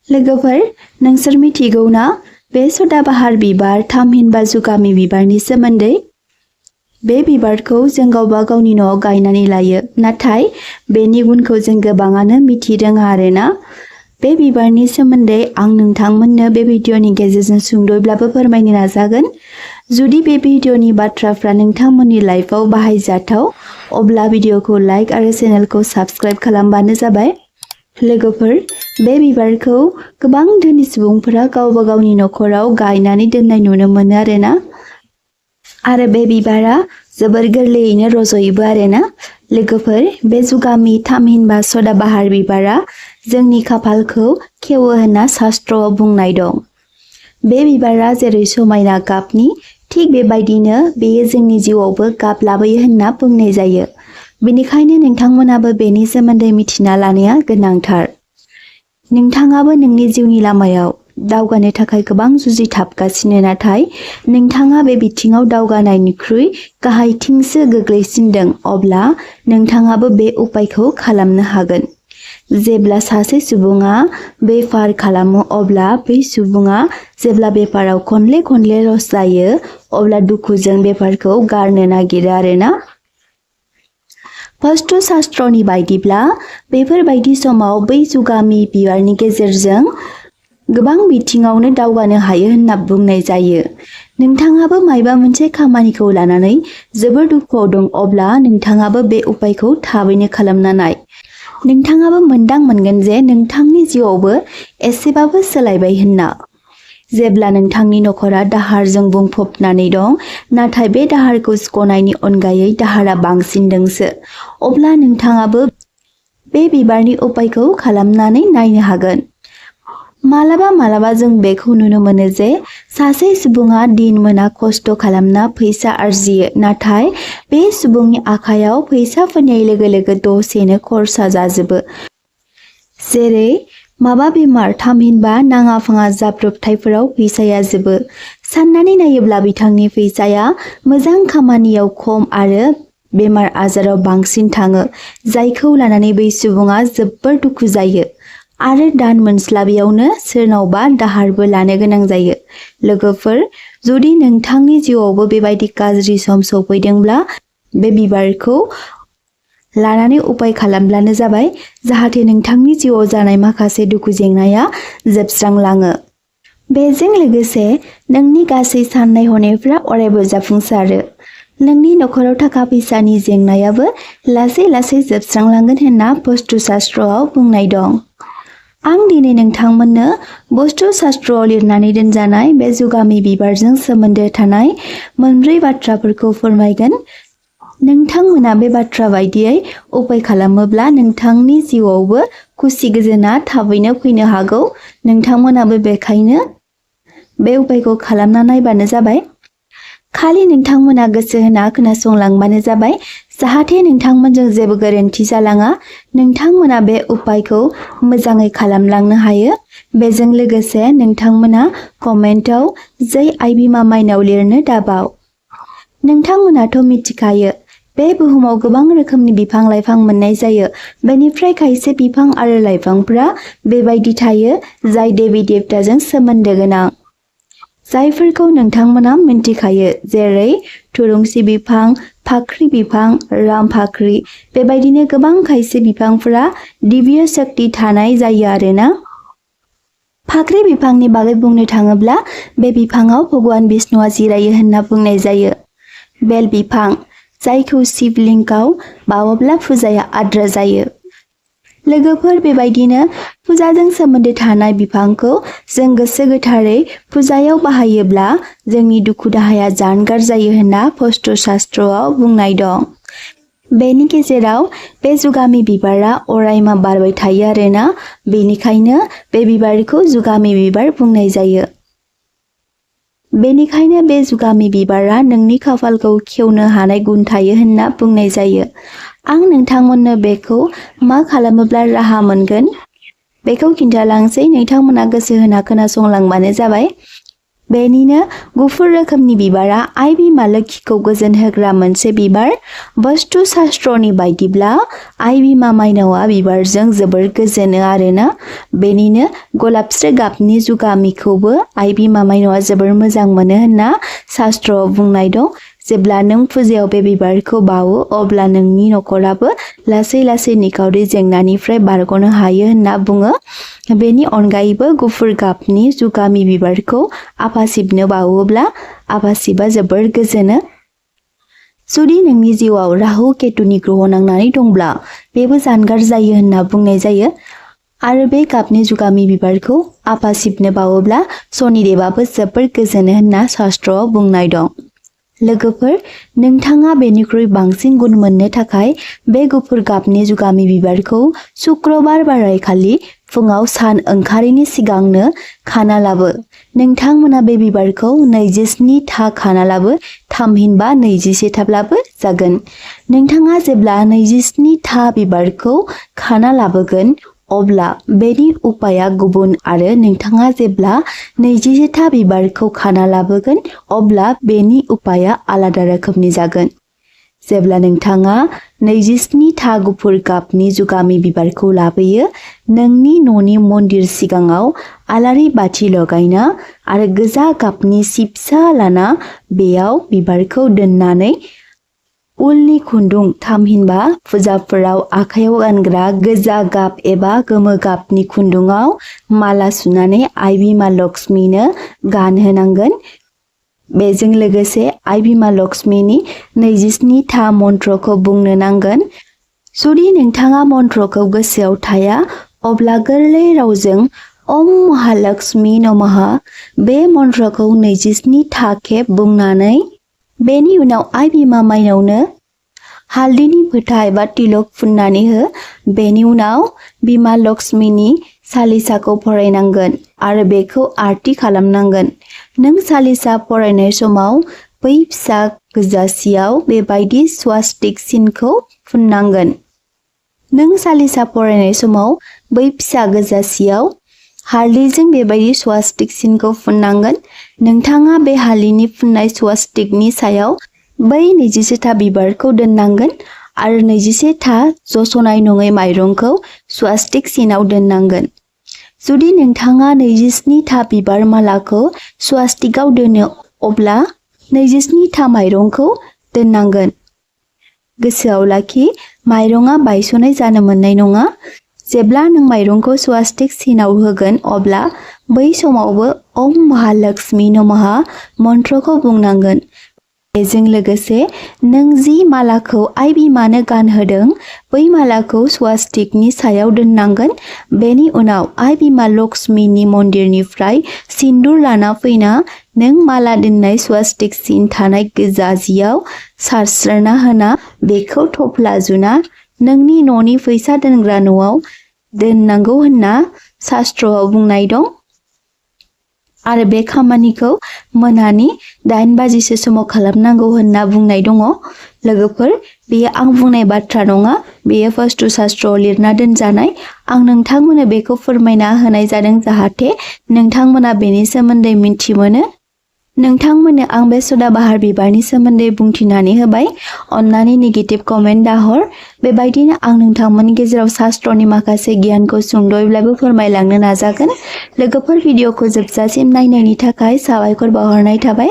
लोगोफोर, नोंसोर मिथिगौ ना बे सदाबाहार बिबार थामहिनबा जुगामि बिबारनि सोमोन्दै? बे बिबारखौ जों गावबा गावनि न'आव गायनानै लायो, नाथाय बेनि गुनखौ जों गोबाङानो मिथिरोङा आरोना। बे बिबारनि सोमोन्दै आं नोंथांमोननो बे भिडिअ'नि गेजेरजों सुंद'यैब्लाबो फोरमायनो नाजागोन। जुदि बे भिडिअ'नि बाथ्राफ्रा नोंथांमोननि लाइफआव बाहायजाथाव, अब्ला भिडिअ'खौ लाइक आरो चेनेलखौ साबस्क्राइब खालामबानो जाबाय। लोगोफोर, बे बिबारखौ गोबां धोनि सुबुंफोरा गावबा गावनि नखराव गायनानै दोननाय नुनो मोनो आरोना। आरो बे बिबारा जोबोर गोरलैयैनो रज'योबो आरोना। लोगोफोर, बे जुगामि थामहिनबा सदाबाहार बिबारा जोंनि खाफालखौ खेवो होनना शास्त्रआव बुंनाय दं। बे बिबारा जेरै समायना गाबनि, थिग बेबायदिनो बेयो जोंनि जिउआवबो गाब लाबोयो होनना बुंनाय जायो। बेनिखायनो नोंथांमोनाबो बेनि सोमोन्दै मिथिना लानाया गोनांथार। नोंथाङाबो नोंनि जिउनि लामायाव दावगानो थाखाय गोबां जुजिथाबगासिनो, नाथाय नोंथाङा बे बिथिङाव दावगानायनिख्रुइ गाहायथिंसो गोग्लैसिनदों, अब्ला नोंथाङाबो बे उपायखौ खालामनो हागोन। जेब्ला सासे सुबुङा बेफार खालामो, अब्ला बै सुबुङा जेब्ला बेफाराव खनले लस जायो, अब्ला दुखुजों बेफारखौ गारनो नागिरो आरोना। वास्तु शास्त्रनि बायदिब्ला बेफोरबायदि समाव बै जुगामि बिबारनि गेजेरजों गोबां बिथिङावनो दावगानो हायो होनना बुंनाय जायो। नोंथाङाबो मायबा मोनसे खामानिखौ लानानै जोबोर दुखुआव दं, अब्ला नोंथाङाबो बे उपायखौ थाबैनो खालामना नाय। नोंथाङाबो मोनदां मोनगोन जे नोंथांनि जिउआवबो एसेबाबो सोलायबाय होनना। जेब्ला नोंथांनि नखरा दाहारजों बुंफबनानै दं, नाथाय बे दाहारखौ सुख'नायनि अनगायै दाहारा बांसिनदोंसो, अब्ला नोंथाङाबो बे बिबारनि उपायखौ खालामनानै नायनो हागोन। मालाबा जों बेखौ नुनो मोनो जे सासे सुबुङा दिन मोना खस्थ' खालामना फैसा आरजियो, नाथाय बे सुबुंनि आखायाव फैसा फैनाय लोगो दसेनो खरसा जाजोबो। जेरै माबा बेमार थामहिनबा नाङा फाङा जाब्रबथायफोराव फैसाया जोबो। साननानै नायोब्ला बिथांनि फैसाया मोजां खामानियाव खम आरो बेमार आजाराव बांसिन थाङो, जायखौ लानानै बै सुबुङा जोबोर दुखु जायो आरो दान मोनस्लाबियावनो सोरनावबा दाहारबो लानो गोनां जायो। लोगोफोर, जुदि नोंथांनि जिउआवबो बेबायदि गाज्रि सम सफैदोंब्ला बे बिबारखौ लानानै उपाय खालामब्लानो जाबाय, जाहाथे नोंथांनि जिउआव जानाय माखासे दुखु जेंनाया जोबस्रांलाङो। बेजों लोगोसे नोंनि गासै साननाय हनायफ्रा अरायबो जाफुंसारो। नोंनि नखराव थाखा फैसानि जेंनायाबो लासै जोबस्रांलांगोन होनना वास्तु शास्त्रआव बुंनाय दं। आं दिनै नोंथांमोननो वास्तु शास्त्रआव लिरनानै दोनजानाय बे जुगामि बिबारजों सोमोन्दो थानाय मोनब्रै बाथ्राफोरखौ फोरमायगोन। नोंथांमोना बे बाथ्रा बायदियै उपाय खालामोब्ला नोंथांनि जिउआवबो खुसि गोजोना थाबैनो फैनो हागौ। नोंथांमोनाबो बेखायनो बे उपायखौ खालामना नायबानो जाबाय। खालि नोंथांमोना गोसो होना खोनासंलांबानो जाबाय, जाहाथे नोंथांमोनजों जेबो गोरोन्थि जालाङा। नोंथांमोना बे उपायखौ मोजाङै खालामलांनो हायो। बेजों लोगोसे नोंथांमोना कमेन्टआव जै आइ बिमा माइनाव लिरनो दाबाव। नोंथांमोनाथ' मिथिखायो, बे बुहुमाव गोबां रोखोमनि बिफां लाइफां मोननाय जायो। बेनिफ्राय खायसे बिफां आरो लाइफांफोरा बेबायदि थायो जाय देबि देबताजों सोमोन्दो गोनां, जायफोरखौ नोंथांमोना मिन्थिखायो, जेरै थुलुंसि बिफां, फाख्रि बिफां, राम फाख्रि। बेबायदिनो गोबां खायसे बिफांफोरा दिव्य शक्ति थानाय जायो आरोना। फाख्रि बिफांनि बागै बुंनो थाङोब्ला बे बिफाङाव भगवान विष्णुआ जिरायो होनना बुंनाय जायो। बेल बिफां, जायखौ शिवलिंगाव बावोब्ला फुजाया आद्रा जायो। लोगोफोर, बेबायदिनो फुजाजों सोमोन्दो थानाय बिफांखौ जों गोसो गोथारै फुजायाव बाहायोब्ला जोंनि दुखु दाहाया जानगार जायो होनना वास्तु शास्त्रआव बुंनाय दं। बेनि गेजेराव बे जुगामि बिबारा अरायमा बारबाय थायो आरोना। बेनिखायनो बे बिबारखौ जुगामि बिबार बुंनाय जायो। बेनिखायनो बे जुगामि बिबारा नोंनि खाफालखौ खेवनो हानाय गुन थायो होनना बुंनाय जायो। आं नोंथांमोननो बेखौ मा खालामोब्ला राहा मोनगोन बेखौ खिन्थालांसै, नोंथांमोना गोसो होना खोनासंलांबानो जाबाय। बेनिनो गुफुर रोखोमनि बिबारा आइ बिमा लोक्षिखौ गोजोन होग्रा मोनसे बिबार। बस्तु शास्त्रनि बायदिब्ला आइ बिमा माइनावआ बिबारजों जोबोर गोजोनो आरोना। बेनिनो गलाबस्रे गाबनि जुगामिखौबो आइ बिमा माइनावआ जोबोर मोजां मोनो होनना शास्त्रआव बुंनाय दं। जेब्ला नों फुजायाव बे बिबारखौ बावो अब्ला नोंनि नखराबो लासै लासै निखावरि जेंनानिफ्राय बारग'नो हायो होनना बुङो। बेनि अनगायैबो गुफुर गाबनि जुगामि बिबारखौ आफा शिबनो बावोब्ला आफा शिबआ जोबोर गोजोनो। जुदि नोंनि जिउआव राहु केतुनि ग्रह नांनानै दंब्ला बेबो जानगार जायो होनना बुंनाय जायो। आरो बे गाबनि जुगामि बिबारखौ आफा शिबनो बावोब्ला शनिदेवाबो जोबोर गोजोनो होनना शास्त्रआव बुंनाय दं। लोगोफोर, नोंथाङा बेनिख्रुइ बांसिन गुन मोननो थाखाय बे गुफुर गाबनि जुगामि बिबारखौ शुक्रबार बारायखालि फुङाव सान ओंखारैनि सिगांनो खाना लाबो। नोंथांमोना बे बिबारखौ 27 था खाना लाबो, थामहिनबा 27 थाब्लाबो जागोन। नोंथाङा जेब्ला 27 था बिबारखौ खाना लाबोगोन अब्ला बेनि उपाया गुबुन आरो नोंथाङा जेब्ला 27 था बिबारखौ खाना लाबोगोन अब्ला बेनि उपाया आलादा रोखोमनि जागोन। जेब्ला नोंथाङा 27 था गुफुर गाबनि जुगामि बिबारखौ लाबोयो, नोंनि न'नि मन्दिर सिगाङाव आलारि बाथि लगायना आरो गोजा गाबनि सि फिसा लाना बेयाव बिबारखौ दोननानै उलनि खुन्दुं थामहिनबा फुजाफोराव आखायाव गानग्रा गोजा गाब एबा गोमो गाबनि खुन्दुङाव माला सुनानै आइ बिमा लक्ष्मीनो गानहोनांगोन। बेजों लोगोसे आइ बिमा लक्ष्मीनि 27 था मन्त्रखौ बुंनो नांगोन। जुदि नोंथाङा मन्त्रखौ गोसोआव थाया अब्ला गोरलै रावजों ओम महालक्ष्मी नमः बे मन्त्रखौ 27 था खेब बुंनानै बेनि उनाव आइ बिमा माइनावनो हालदैनि फोथा एबा तिलक फुननानै हो। बेनि उनाव बिमा लक्ष्मीनि सालिसाखौ फरायनांगोन आरो बेखौ आरती खालामनांगोन। नों सालिसा फरायनाय समाव बै फिसा गोजा सियाव बेबायदि स्वास्तिक सिनखौ फुननांगोन। नों सालिसा फरायनाय समाव बै फिसा गोजा सियाव हालदैजों बेबायदि स्वास्तिक सिनखौ फुननांगोन। नोंथाङा बे हालदैनि फुननाय स्वास्तिकनि सायाव बै 27 था बिबारखौ दोननांगोन आरो 27 था जसनाय नङै माइरंखौ स्वास्तिक सिनाव दोननांगोन। जुदि नोंथाङा 27 था बिबार मालाखौ स्वास्तिकआव दोनो अब्ला 27 था माइरंखौ दोननांगोन। गोसोआव लाखि, माइरङा बायस'नाय जानो मोननाय नङा। जेब्ला नों माइरंखौ स्वास्तिक सिनाव होगोन अब्ला बै समावबो ओम महालक्ष्मी नमः मन्त्रखौ बुंनांगोन। बेजों लोगोसे नों जि मालाखौ आइ बिमानो गानहोदों बै मालाखौ स्वास्तिकनि सायाव दोननांगोन। बेनि उनाव आइ बिमा लक्ष्मीनि मन्दिरनिफ्राय सिन्दुर लाना फैना नों माला दोननाय स्वास्तिक सिन थानाय गोजा जियाव सारस्रोना होना बेखौ थफ्ला जुना नोंनि न'नि फैसा दोनग्रा न'आव दोननांगौ होनना शास्त्रआव बुंनाय दं। आरो बे खामानिखौ मोनानि 8 बाजिसो समाव खालामनांगौ होनना बुंनाय दङ। लोगोफोर, बेयो आं बुंनाय बाथ्रा नङा, बेयो वास्तु शास्त्रआव लिरना दोनजानाय। आं नोंथांमोननो बेखौ फोरमायना होनाय जादों जाहाथे नोंथांमोना बेनि सोमोन्दै मिथि मोनो। नोंथांमोननो आं बे सदाबाहार बिबारनि सोमोन्दै बुंथिनानै होबाय। अन्नानै नेगेटिभ कमेन्ट दाहर। बेबायदिनो आं नोंथांमोननि गेजेराव शास्त्रनि माखासे गियानखौ सुंद'यैब्लाबो फोरमायलांनो नाजागोन। लोगोफोर, भिडिअखौ जोबजासिम नायनायनि थाखाय साबायखर बावहरनाय थाबाय।